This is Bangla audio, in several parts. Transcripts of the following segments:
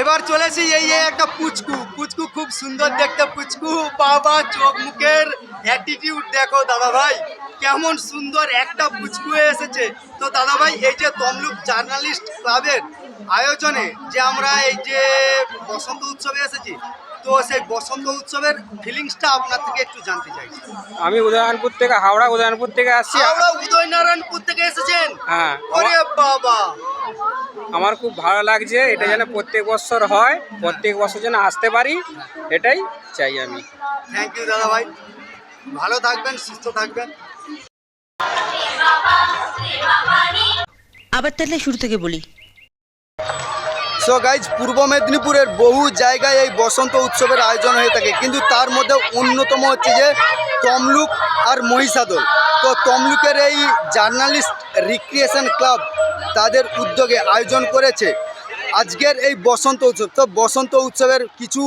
এবার চলেছি এই একটা পুচকু পুচকু, খুব সুন্দর দেখতে পুচকু। বাবা চোখ মুখের অ্যাটিটিউড দেখো দাদা ভাই, কেমন সুন্দর একটা পুচকু এসেছে। তো দাদা ভাই, এই যে তমলুক জার্নালিস্ট ক্লাবের আয়োজনে যে আমরা এই যে বসন্ত উৎসবে এসেছি, তো সেই বসন্ত উৎসবের ফিলিংসটা আপনার থেকে একটু জানতে চাইছি। আমি উদয়নারায়ণপুর থেকে, হাওড়া উদয়নারায়ণপুর থেকে আসছি। হাওড়া উদয়নারায়ণপুর থেকে এসেছেন? হ্যাঁ। ওরে বাবা, আমার খুব ভালো লাগছে, এটা যেন প্রত্যেক বছর হয়, প্রত্যেক বছর যেন আসতে পারি, এটাই চাই আমি। থ্যাংক ইউ দাদা ভাই, ভালো থাকবেন, সুস্থ থাকবেন। আবার তাহলে শুরু থেকে বলি। সো গাইজ, পূর্ব মেদিনীপুরের বহু জায়গায় এই বসন্ত উৎসবের আয়োজন হয়ে থাকে, কিন্তু তার মধ্যে অন্যতম হচ্ছে যে তমলুক আর মহিষাদল। তো তমলুকের এই জার্নালিস্ট রিক্রিয়েশন ক্লাব তাদের উদ্যোগে আয়োজন করেছে আজকের এই বসন্ত উৎসব। তো বসন্ত উৎসবের কিছু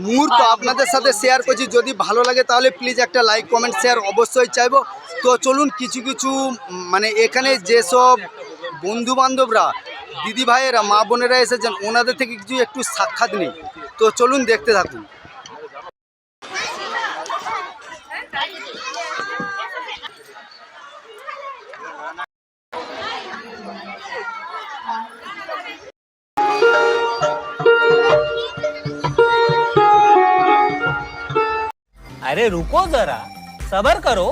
মুহূর্ত আপনাদের সাথে শেয়ার করছি, যদি ভালো লাগে তাহলে প্লিজ একটা লাইক কমেন্ট শেয়ার অবশ্যই চাইবো। তো চলুন কিছু কিছু মানে এখানে যেসব বন্ধুবান্ধবরা, দিদি ভাইয়েরা, মা বোনেরা এসেছেন, ওনাদের থেকে কিছু একটু সাক্ষাৎ নেই। তো চলুন দেখতে থাকুন। अरे रुको जरा सबर करो।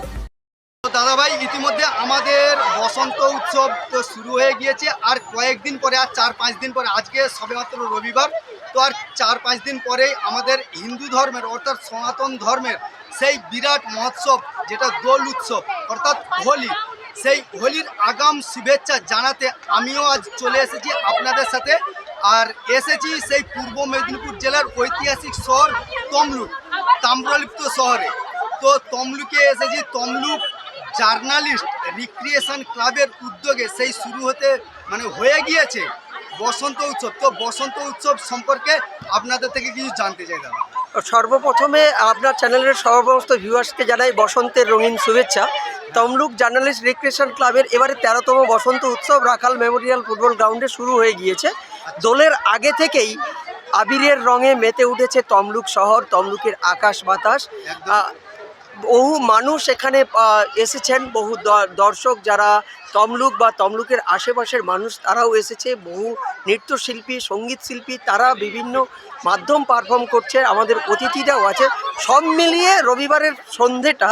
দাদা ভাই, ইতিমধ্যে আমাদের বসন্ত উৎসব তো শুরু হয়ে গিয়েছে, আর কয়েকদিন পরে, আর 4-5 দিন পরে, আজকে সবেমাত্র রবিবার, তো আর 4-5 দিন পরেই আমাদের হিন্দু ধর্মের অর্থাৎ সনাতন ধর্মের সেই বিরাট মহোৎসব, যেটা দোল উৎসব অর্থাৎ হোলি, সেই হোলির আগাম শুভেচ্ছা জানাতে আমিও আজ চলে এসেছি আপনাদের সাথে। আর এসেছি সেই পূর্ব মেদিনীপুর জেলার ঐতিহাসিক শহর তমলুক, তাম্রলিপ্ত শহরে। তো তমলুকে এসেছি তমলুক জার্নালিস্ট রিক্রিয়েশন ক্লাবের উদ্যোগে সেই শুরু হয়ে গিয়েছে বসন্ত উৎসব। তো বসন্ত উৎসব সম্পর্কে আপনাদের থেকে কিছু জানতে চাই দাদা। সর্বপ্রথমে আপনার চ্যানেলের সমস্ত ভিউয়ার্সকে জানাই বসন্তের রঙিন শুভেচ্ছা। তমলুক জার্নালিস্ট রিক্রিয়েশন ক্লাবের এবারে 13তম বসন্ত উৎসব রাখাল মেমোরিয়াল ফুটবল গ্রাউন্ডে শুরু হয়ে গিয়েছে। দোলের আগে থেকেই আবিরের রঙে মেতে উঠেছে তমলুক শহর, তমলুকের আকাশ বাতাস। বহু মানুষ এখানে এসেছেন, বহু দর্শক যারা তমলুক বা তমলুকের আশেপাশের মানুষ তারাও এসেছে, বহু নৃত্যশিল্পী, সঙ্গীত শিল্পী, তারা বিভিন্ন মাধ্যম পারফর্ম করছে, আমাদের অতিথিরাও আছে। সব মিলিয়ে রবিবারের সন্ধেটা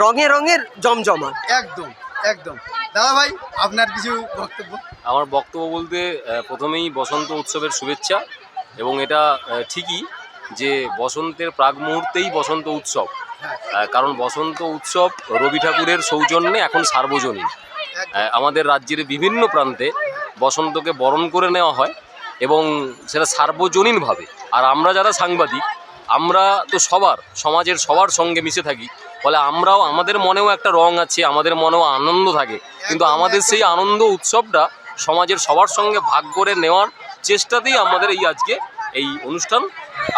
রঙে রঙের জমজমাট। একদম একদম। দাদা ভাই, আপনার কিছু বক্তব্য? আমার বক্তব্য বলতে প্রথমেই বসন্ত উৎসবের শুভেচ্ছা। এবং এটা ঠিকই যে বসন্তের প্রাক মুহূর্তেই বসন্ত উৎসব, কারণ বসন্ত উৎসব রবি ঠাকুরের সৌজন্যে এখন সার্বজনীন। আমাদের রাজ্যের বিভিন্ন প্রান্তে বসন্তকে বরণ করে নেওয়া হয় এবং সেটা সার্বজনীনভাবে। আর আমরা যারা সাংবাদিক, আমরা তো সমাজের সবার সঙ্গে মিশে থাকি, ফলে আমরাও, আমাদের মনেও একটা রং আছে, আমাদের মনেও আনন্দ থাকে, কিন্তু আমাদের সেই আনন্দ উৎসবটা সমাজের সবার সঙ্গে ভাগ করে নেওয়ার চেষ্টাতেই আমাদের এই আজকে এই অনুষ্ঠান।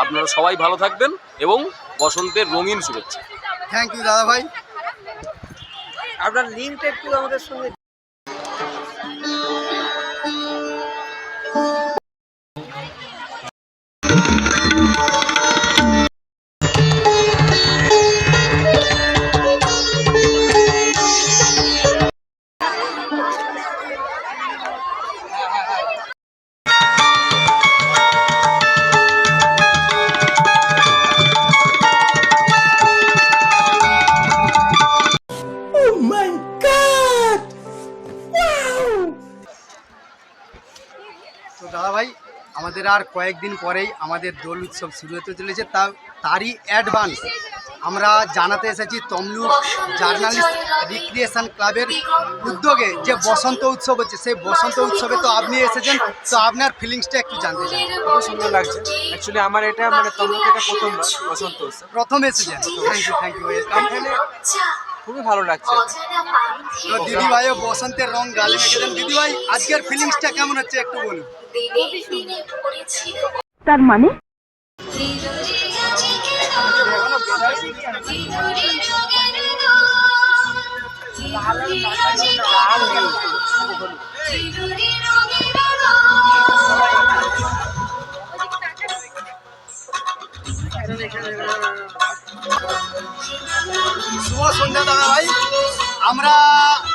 আপনারা সবাই ভালো থাকবেন এবং বসন্তের রঙিন শুভেচ্ছা। থ্যাংক ইউ দাদা ভাই। আপনার লিঙ্কটা একটু আমাদের সঙ্গে। তো দাদা ভাই, আমাদের আর কয়েকদিন পরেই আমাদের দোল উৎসব শুরু হতে চলেছে, তারই অ্যাডভান্স আমরা জানাতে এসেছি তমলুক জার্নালিস্ট রিক্রিয়েশন ক্লাবের উদ্যোগে যে বসন্ত উৎসব হচ্ছে, সেই বসন্ত উৎসবে তো আপনি এসেছেন, তো আপনার ফিলিংসটা একটু জানতে চাই। খুব সুন্দর লাগছে। অ্যাকচুয়ালি আমার এটা তমলুক এটা প্রথমবার বসন্ত উৎসব, প্রথম এসেছেন। Thank you, welcome. খুবই ভালো লাগছে। তো দিদিভাইও বসন্তের রং গালে মেখেছেন। দিদিভাই আজকের ফিলিংসটা কেমন হচ্ছে একটু বলুন। তার মানে শুভ সন্ধ্যা দাদা ভাই। আমরা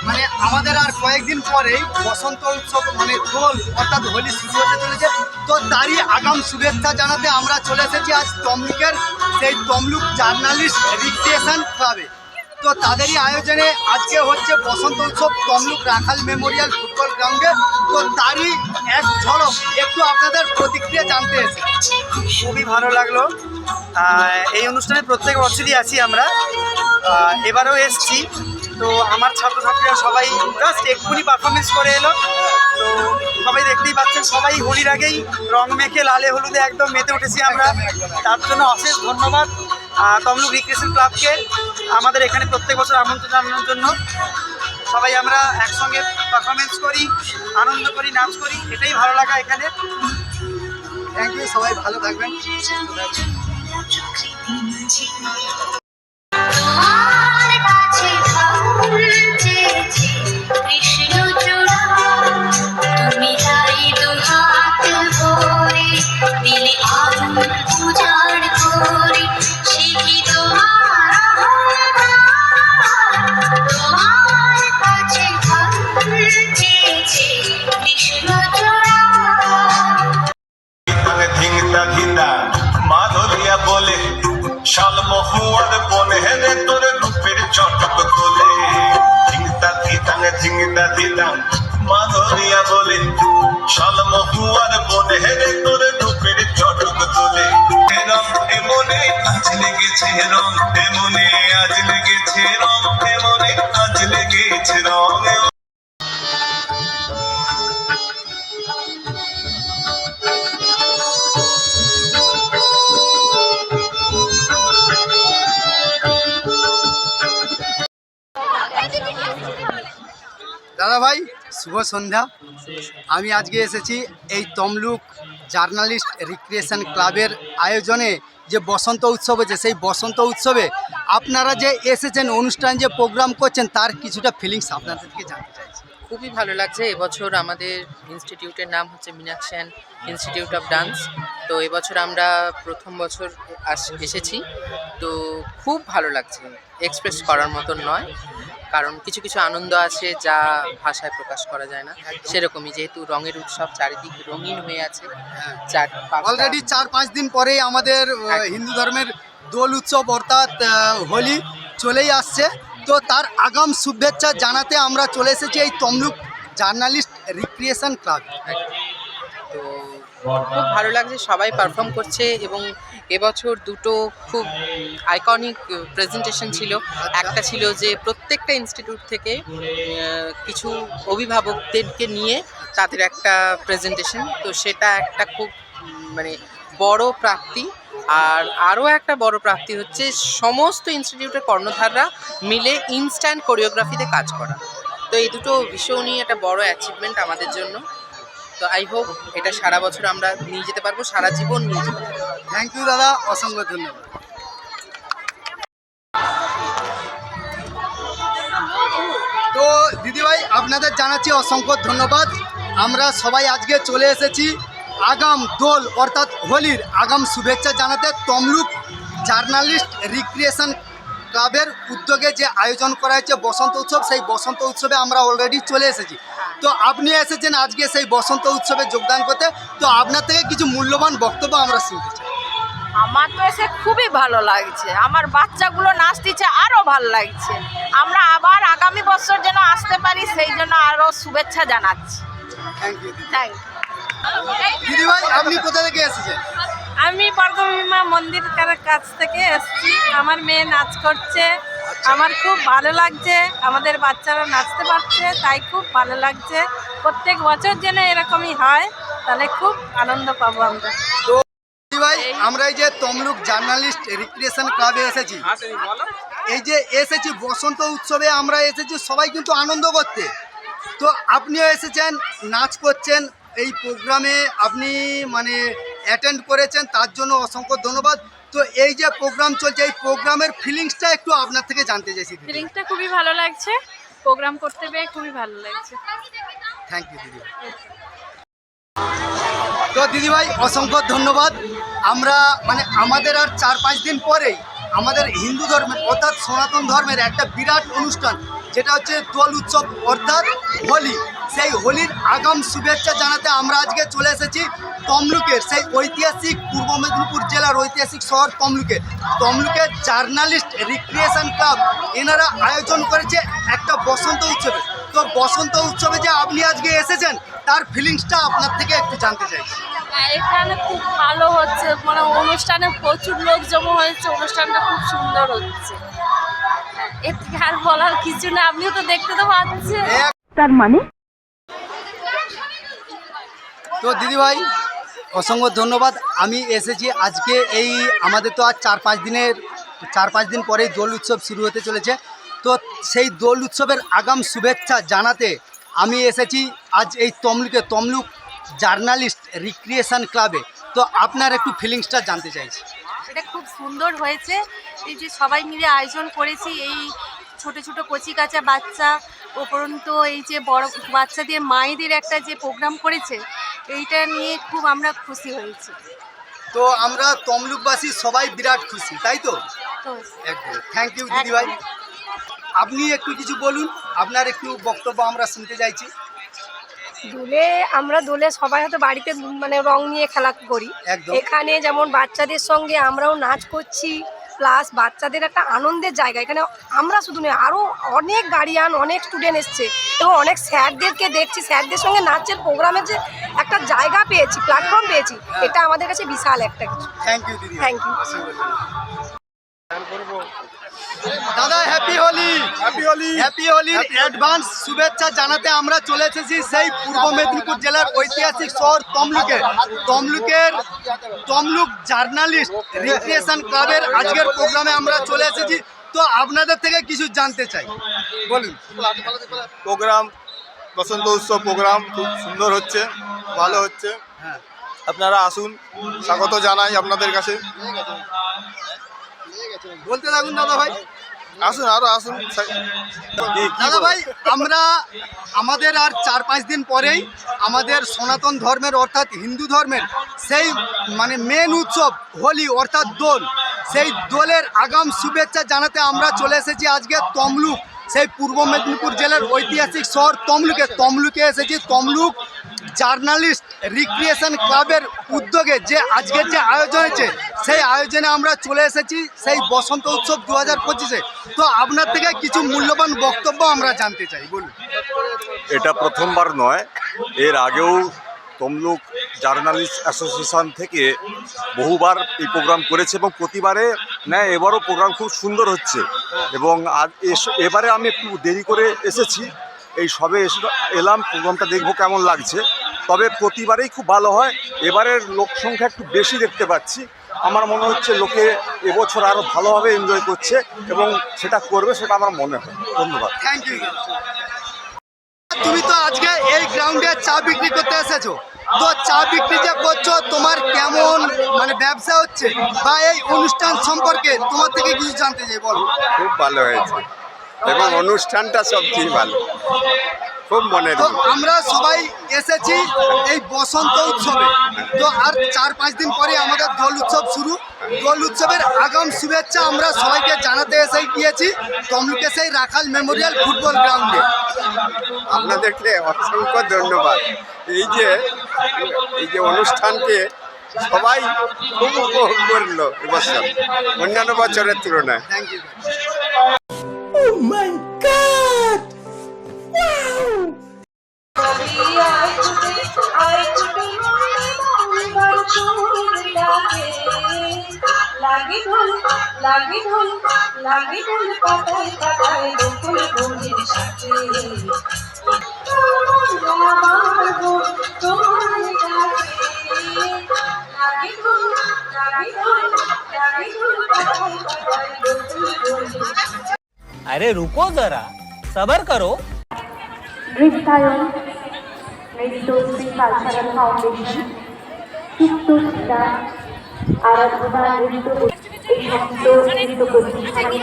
মানে আমাদের আর কয়েকদিন পরেই বসন্ত উৎসব মানে দোল অর্থাৎ হোলি শুরু হতে চলেছে। তো তারই আগাম শুভেচ্ছা জানাতে আমরা চলে এসেছি আজ তমলুকের সেই তমলুক জার্নালিস্ট রিক্রিয়েশন ক্লাবে। তো তাদেরই আয়োজনে আজকে হচ্ছে বসন্ত উৎসব তমলুক রাখাল মেমোরিয়াল ফুটবল গ্রাউন্ডে। তো তারই এক ঝলক একটু আপনাদের প্রতিক্রিয়া জানতে এসেছি। খুবই ভালো লাগলো। এই অনুষ্ঠানে প্রত্যেক বছরই আছি আমরা, এবারেও এসছি। তো আমার ছাত্রছাত্রীরা সবাই জাস্ট এক্ষুনি পারফরমেন্স করে এলো। তো সবাই দেখতেই পাচ্ছেন, সবাই হোলির আগেই রং মেখে লালে হলুদে একদম মেতে উঠেছি আমরা। তার জন্য অশেষ ধন্যবাদ তমলুক রিক্রিয়েশন ক্লাবকে আমাদের এখানে প্রত্যেক বছর আমন্ত্রণ জানানোর জন্য। সবাই আমরা একসঙ্গে পারফরমেন্স করি, আনন্দ করি, নাচ করি, এটাই ভালো লাগা এখানে। থ্যাংক ইউ, সবাই ভালো থাকবেন। বলে শালমহুয়ার বনে হেরে তোর রূপের চটক তোলে ধিংতা ধিতাং মাধরিয়া বলে শালমহুয়ার বনে হেরে তোর রূপের চটক তোলে রং এমনে আজ লেগেছে রং এমনে আজ লেগেছে রং এমনে আজ লেগেছে রং। দাদা ভাই শুভ সন্ধ্যা। আমি আজকে এসেছি এই তমলুক জার্নালিস্ট রিক্রিয়েশন ক্লাবের আয়োজনে যে বসন্ত উৎসব হচ্ছে, সেই বসন্ত উৎসবে আপনারা যে এসেছেন, অনুষ্ঠান যে প্রোগ্রাম করছেন, তার কিছুটা ফিলিংস আপনাদেরকে জানতে চাইছি। খুবই ভালো লাগছে। এবছর আমাদের ইনস্টিটিউটের নাম হচ্ছে মীনাক্ষী ইনস্টিটিউট অফ ডান্স। তো এবছর আমরা প্রথম বছর এসেছি। তো খুব ভালো লাগছে, এক্সপ্রেস করার মতন নয়, কারণ কিছু কিছু আনন্দ আছে যা ভাষায় প্রকাশ করা যায় না। সেরকমই যেহেতু রঙের উৎসব, চারিদিক রঙিন হয়ে আছে। অলরেডি 4-5 দিন পরেই আমাদের হিন্দু ধর্মের দোল উৎসব অর্থাৎ হোলি চলেই আসছে। তো তার আগাম শুভেচ্ছা জানাতে আমরা চলে এসেছি এই তমলুক জার্নালিস্ট রিক্রিয়েশন ক্লাব। তো খুব ভালো লাগছে, সবাই পারফর্ম করছে এবং এবছর দুটো খুব আইকনিক প্রেজেন্টেশন ছিল। একটা ছিল যে প্রত্যেকটা ইনস্টিটিউট থেকে কিছু অভিভাবকদেরকে নিয়ে তাদের একটা প্রেজেন্টেশন। তো সেটা একটা খুব মানে বড় প্রাপ্তি। আর আরও একটা বড় প্রাপ্তি হচ্ছে সমস্ত ইনস্টিটিউটের কর্ণধাররা মিলে ইনস্ট্যান্ট কোরিওগ্রাফিতে কাজ করা। তো এই দুটো ভীষণই একটা বড় অ্যাচিভমেন্ট আমাদের জন্য। তো আই হোপ এটা সারা বছর আমরা নিয়ে যেতে পারবো, সারা জীবন নিয়ে যেতে পারবো। থ্যাংক ইউ দাদা, অসংখ্য ধন্যবাদ। তো দিদিভাই আপনাদের জানাচ্ছি অসংখ্য ধন্যবাদ। আমরা সবাই আজকে চলে এসেছি আগাম দোল অর্থাৎ হোলির আগাম শুভেচ্ছা জানাতে তমলুক জার্নালিস্ট রিক্রিয়েশন ক্লাবের উদ্যোগে যে আয়োজন করা হয়েছে বসন্ত উৎসব, সেই বসন্ত উৎসবে আমরা অলরেডি চলে এসেছি। তো আপনি এসেছেন আজকে সেই বসন্ত উৎসবে যোগদান করতে। তো আপনার থেকে কিছু মূল্যবান বক্তব্য আমরা শুনতে চাই। আমার তো এসে খুবই ভালো লাগছে, আমার বাচ্চাগুলো নাচ দিচ্ছে, আরও ভালো লাগছে। আমরা আবার আগামী বছর যেন আসতে পারি, সেই জন্য আরও শুভেচ্ছা জানাচ্ছি। থ্যাংক ইউ থ্যাংক দিদিভাই। আপনি কোথা থেকে এসেছেন? আমি বর্গভীমা মন্দিরের কাছ থেকে এসেছি। আমার মেয়ে নাচ করছে, আমার খুব ভালো লাগছে। আমাদের বাচ্চারা নাচতে পারছে, তাই খুব ভালো লাগছে। প্রত্যেক বছর যেন এরকমই হয়, তাহলে খুব আনন্দ পাবো আমরা। ভাই আমরা এই যে তমলুক জার্নালিস্ট রিক্রিয়েশন ক্লাবে এসেছি, এই যে এসেছি বসন্ত উৎসবে, আমরা এসেছি সবাই কিন্তু আনন্দ করতে। তো আপনিও এসেছেন, নাচ করছেন, এই প্রোগ্রামে আপনি মানে অ্যাটেন্ড করেছেন, তার জন্য অসংখ্য ধন্যবাদ। তো এই যে প্রোগ্রাম চলছে, এই প্রোগ্রামের ফিলিংসটা একটু আপনার থেকে জানতে চাইছি। ফিলিংসটা খুবই ভালো লাগছে, প্রোগ্রাম করতে পেরে খুবই ভালো লাগছে। থ্যাংক ইউ দিদি। তো দিদিভাই অসংখ্য ধন্যবাদ। আমরা মানে আমাদের আর 4-5 দিন পরেই আমাদের হিন্দু ধর্মের অর্থাৎ সনাতন ধর্মের একটা বিরাট অনুষ্ঠান, যেটা হচ্ছে দোল উৎসব অর্থাৎ হোলি। সেই হোলির আগাম শুভেচ্ছা জানাতে আমরা আজকে চলে এসেছি তমলুকের সেই ঐতিহাসিক পূর্ব মেদিনীপুর জেলার ঐতিহাসিক শহর তমলুকের জার্নালিস্ট রিক্রিয়েশন ক্লাব এনারা আয়োজন করেছে একটা বসন্ত উৎসবে। তো বসন্ত উৎসবে যে আপনি আজকে এসেছেন তার ফিলিংসটা আপনার থেকে একটু জানতে চাইছি। এখানে খুব ভালো হচ্ছে, মানে অনুষ্ঠানে প্রচুর লোক জমা হয়েছে, অনুষ্ঠানটা খুব সুন্দর হচ্ছে। এর থেকে আর বলার কিছু না, আপনিও তো দেখতে তো পাচ্ছেন। তার মানে তো দিদিভাই অসংখ্য ধন্যবাদ। আমি এসেছি আজকে এই আমাদের তো আজ 4-5 দিন পরেই দোল উৎসব শুরু হতে চলেছে। তো সেই দোল উৎসবের আগাম শুভেচ্ছা জানাতে আমি এসেছি আজ এই তমলুক জার্নালিস্ট রিক্রিয়েশন ক্লাবে। তো আপনার একটু ফিলিংসটা জানতে চাইছি। এটা খুব সুন্দর হয়েছে, এই যে সবাই মিলে আয়োজন করেছি, এই ছোট ছোট কচি কাঁচা বাচ্চা উপরন্ত এই যে বড় বাচ্চাদের মায়েদের একটা যে প্রোগ্রাম করেছে, এইটা নিয়ে খুব আমরা খুশি হয়েছি। তো আমরা তমলুকবাসী সবাই বিরাট খুশি, তাই তো? তো একদম থ্যাংক ইউ দিদিভাই। আপনি একটু কিছু বলুন, আপনার একটু বক্তব্য আমরা শুনতে চাইছি। দোলে সবাই হয়তো বাড়িতে মানে রং নিয়ে খেলা করি, একদম। এখানে যেমন বাচ্চাদের সঙ্গে আমরাও নাচ করছি, প্লাস বাচ্চাদের একটা আনন্দের জায়গা। এখানে আমরা শুধু নয়, আরও অনেক গার্ডিয়ান, অনেক স্টুডেন্ট এসছে এবং অনেক স্যারদেরকে দেখছি, স্যারদের সঙ্গে নাচের প্রোগ্রামের যে একটা জায়গা পেয়েছি, প্ল্যাটফর্ম পেয়েছি, এটা আমাদের কাছে বিশাল একটা কিছু। থ্যাংক ইউ দিদি। Thank you. দাদা হ্যাপি হোলি। হ্যাপি হোলির অ্যাডভান্স শুভেচ্ছা জানাতে আমরা চলে এসেছি সেই পূর্ব মেদিনীপুর জেলার ঐতিহাসিক শহর তমলুক জার্নালিস্ট রিক্রিয়েশন ক্লাবের আজকের প্রোগ্রামে আমরা চলে এসেছি। তো আপনাদের থেকে কিছু জানতে চাই, বলুন। প্রোগ্রাম বসন্ত উৎসব প্রোগ্রাম খুব সুন্দর হচ্ছে, ভালো হচ্ছে। হ্যাঁ, আপনারা আসুন, স্বাগত জানাই আপনাদের কাছে। বলতে থাকুন দাদা ভাই। আসুন, আরো আসুন। দাদা ভাই, আমাদের আর 4-5 দিন পরেই আমাদের সনাতন ধর্মের অর্থাৎ হিন্দু ধর্মের সেই মানে মেন উৎসব হোলি অর্থাৎ দোল, সেই দোলের আগাম শুভেচ্ছা জানাতে আমরা চলে এসেছি আজকে তমলুক, সেই পূর্ব মেদিনীপুর জেলার ঐতিহাসিক শহর তমলুকে এসেছি। তমলুক জার্নালিস্ট রিক্রিয়েশন ক্লাবের উদ্যোগে যে আজকের যে আয়োজন হয়েছে, সেই আয়োজনে আমরা চলে এসেছি সেই বসন্ত উৎসব 2025-এ। তো আপনার থেকে কিছু মূল্যবান বক্তব্য আমরা জানতে চাই, বলুন। এটা প্রথমবার নয়, এর আগেও তমলুক জার্নালিস্ট অ্যাসোসিয়েশন থেকে বহুবার এই প্রোগ্রাম করেছে এবং প্রতিবারে নেয়, এবারও প্রোগ্রাম খুব সুন্দর হচ্ছে। এবং এবারে আমি একটু দেরি করে এসেছি, এই সবে এলাম, প্রোগ্রামটা দেখবো কেমন লাগছে। তবে প্রতিবারেই খুব ভালো হয়, এবারের লোক সংখ্যা একটু বেশি দেখতে পাচ্ছি। আমার মনে হচ্ছে লোকে এবছর আরও ভালোভাবে এনজয় করছে এবং সেটা করবে, সেটা আমার মনে হয়। ধন্যবাদ। Thank you. তুমি তো আজকে এই গ্রাউন্ডে চা বিক্রি করতে এসেছো, তো চা বিক্রি যে করছো তোমার কেমন মানে ব্যবসা হচ্ছে, বা এই অনুষ্ঠান সম্পর্কে তোমার থেকে কিছু জানতে চাই, বলো। খুব ভালো হয়েছে এবং অনুষ্ঠানটা সবচেয়ে ভালো, খুব মনে। তো আমরা সবাই এসেছি এই বসন্ত উৎসবে। তো আর 4-5 দিন পরে আমাদের দোল উৎসব শুরু। দোল উৎসবের আগাম শুভেচ্ছা আমরা সবাইকে জানাতে এসে গিয়েছি তমলুকে সেই রাখাল মেমোরিয়াল ফুটবল গ্রাউন্ডে। আপনাদেরকে অসংখ্য ধন্যবাদ। এই যে অনুষ্ঠানকে সবাই খুব উপভোগ করলো এবছর অন্যান্য বছরের তুলনায়। Thank you. লাগি ঢোল পাতায় পাতায় বকুল বনের সাথে লাগি ঢোল পাতায় পাতায় বকুল বনের সাথে अरे रुको जरा सबर करो। নৃত্যায়ন নৃত্যশ্রী কালচারাল ফাউন্ডেশন সুপ্ত শিলা আরাধনা নৃত্য এই সমস্ত নৃত্য প্রতিষ্ঠানে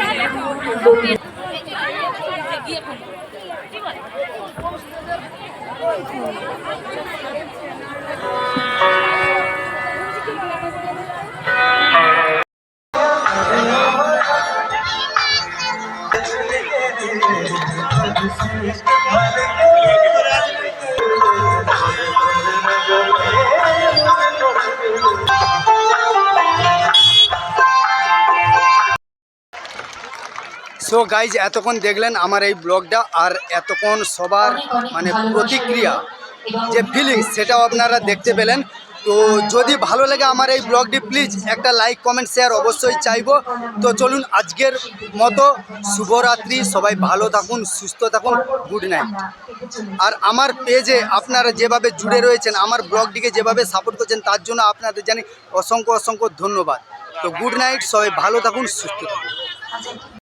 সো গাইজ এতক্ষণ দেখলেন আমার এই ব্লগটা, আর এতক্ষণ সবার মানে প্রতিক্রিয়া যে ফিলিংস সেটাও আপনারা দেখতে পেলেন। তো যদি ভালো লাগে আমার এই ব্লগটি প্লিজ একটা লাইক কমেন্ট শেয়ার অবশ্যই চাইবো। তো চলুন আজকের মতো শুভরাত্রি, সবাই ভালো থাকুন, সুস্থ থাকুন, গুড নাইট। আর আমার পেজে আপনারা যেভাবে জুড়ে রয়েছেন, আমার ব্লগটিকে যেভাবে সাপোর্ট করছেন, তার জন্য আপনাদের জানি অসংখ্য অসংখ্য ধন্যবাদ। তো গুড নাইট, সবাই ভালো থাকুন, সুস্থ থাকুন।